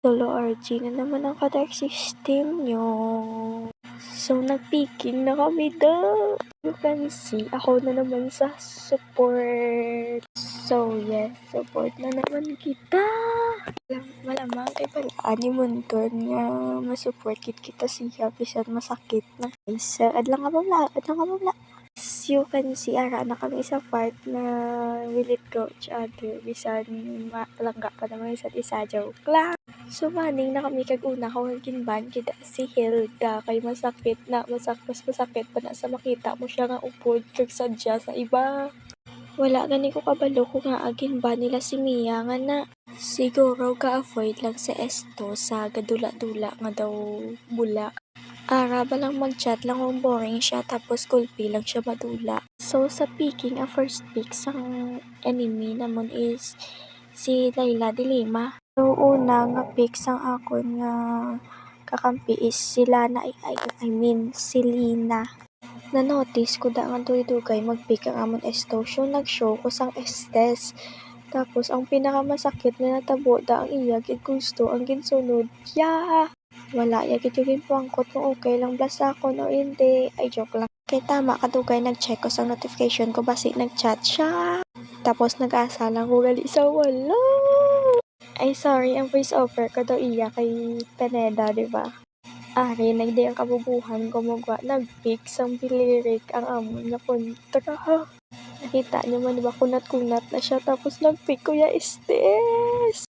Solo RG na naman ang ka-dark system nyo. So, nag-picking na kami daw. You can see, ako na naman sa support. So, yes, support na naman kita. Malamang kay pala ani munton nga masupport kita siya bisan masakit na. So, adlang ka babla. As you can see, ara na kami sa part na we let go each other bisan malangga pa naman isa't isa, joke lang. So, maning na kami kag-una ko ginban kita si Hilda kay masakit pa na sa makita mo siya nga upod kag sadya sa iba. Wala gani ko kabalo kung nga agin ba nila si Mia nga na siguro ka-avoid lang sa esto sa gadula-dula nga daw bula. Ara ba lang mag-chat lang kung boring siya tapos kulpi lang siya madula. So sa picking, ang first pick sang enemy namon is si Layla Dilima. So una nga pick sang akon nga kakampi is si Lana, si Lina. Na-notice ko da nga dugay mag-pick ang amon esto. So nag-show ko sang estes. Tapos ang pinakamasakit na natabo da ang iya gid gusto ang ginsunod. Wala gid yung ginpangkot kung okay lang blasa ko o hindi. Ay joke lang. Kay tama kadugay nag-check ko sa notification ko basi nag-chat siya. Tapos nag-asa lang ko gali sa wala. Ay sorry, ang voice over ko daw iya kay Pineda, diba? Ari, nagdi ang kabubuhan gumagawa nag-pick sang bilirik ang amon na kontra. Nakita niyo man diba kunat-kunat na siya tapos nag-pick ko ya estes.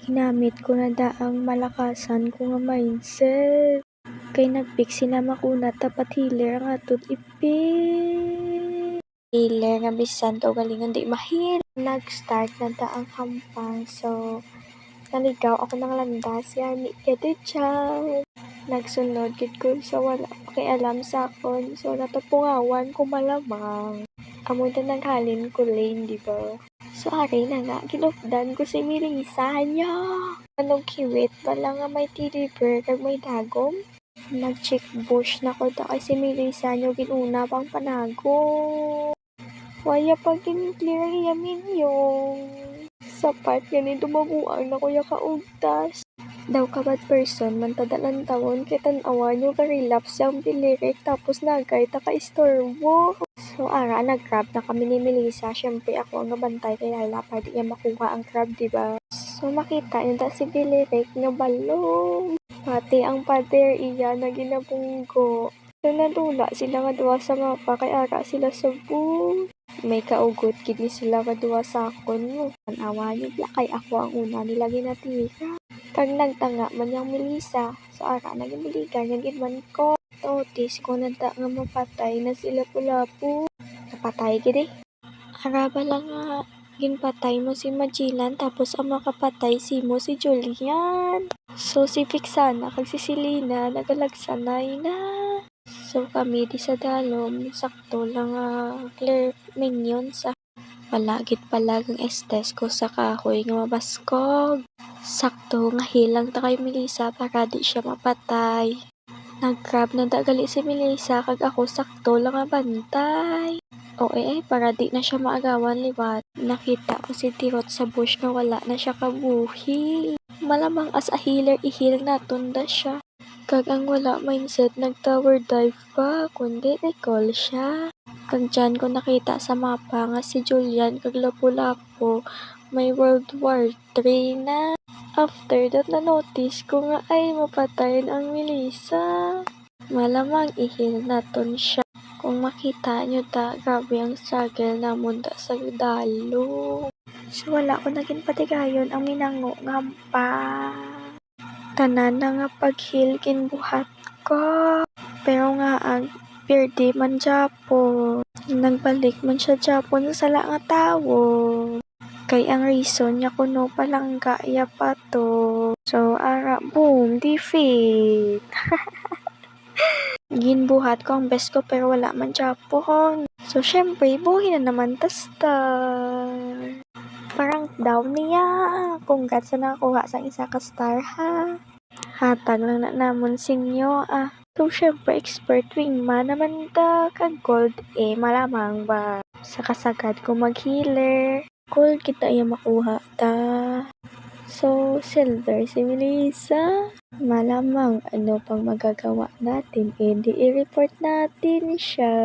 Ginamit ko na daang malakasan ko nga mindset. Kay nag-pick sila makunat tapat healer ang atot ipik. Healer nga bisan to galingon di mahil. Nag-start na daang kampang so naligaw ako ng landas yani kete chan. Nagsunod gid ko sa wala pakialam sa akon so natapungawan ko malamang. Amo na naghalin ko lane diba? So, ari na nga, ginupdan ko si Melissa niya. Anong kiwit pa lang nga may teddy bear kag may dagom. Nag-check bush na ko da kay si Melissa niyo ginuna pang panago. Waya pa gin-clear yamin yung sa part ganito mabuang na kuya kaugtas. Daw ka bad person, mantadalan tawon kay tan-awan yung ka-relapse yung bilirik tapos nagay ta ka-istorbo. So, ara, nag-crab na kami ni Melissa. Siyempre, ako ang nabantay kay Layla para di niya makuha ang crab, diba? So, makita niyo da si Bilirik nga balong. Pati ang pader iya na ginabunggo. So, nadula sila nga duwa sa mapa kay ara sila sa booth. May kaugot gid ni sila nga duwa sa akon mo. Tanawa niyo bla kay ako ang una nila ginatira. Kag nagtanga man yung Melissa. So, ara, nagibuligan yung gidman ko. Notice ko na da nga mapatay na sila pulapo. Napatay gid eh. Araba lang nga ginpatay mo si Magellan tapos ang makapatay si Julian. So si Vixana kag si Selena nagalagsanay na. So kami di sa dalom sakto lang clear minion sa wala gid palag ang estes ko sa kahoy nga mabaskog. Sakto nga hilang ta kay Melissa para di siya mapatay. Nag-grab na dagali si Melissa kag ako sakto lang nga bantay. Para di na siya maagawan liwat. Nakita ko si Tirot sa bush nga wala na siya kabuhi. Malamang as a healer i-heal naton da siya. Kag ang wala mindset nag-tower dive pa kundi recall siya. Kag dyan ko nakita sa mapa nga si Julian kag Lapu-Lapu may World War 3 na. After that, na-notice ko nga ay mapatayin ang Melissa. Malamang i-heal naton siya. Kung makita nyo ta, grabe ang struggle namon da sa dalo. So wala ko naging patigayon ang minango nga pa. Tanan na nga pag-heal kinbuhat ko. Pero nga ang birthday man Japon. Nagbalik man siya Japon sa sala nga tawo. Kay ang reason niya kuno palangga ya pa to. So, ara, boom, defeat. Ginbuhat ko ang best ko pero wala man Japon. So, syempre, buhay na naman star. Parang down niya. Congrats na nakakuha sa isa ka star ha. Hatag lang na namon sinyo So, syempre, expert wingman naman ta. Kag gold malamang ba. Sa kasagad ko mag-healer. Cool kita iya makuha ta. So, silver si Melissa. Malamang ano pang magagawa natin, di i-report natin siya.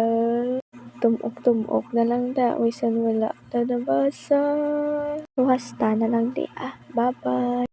Tumok na lang daw, isan wala na nabasa. Huhasta na lang di bye-bye.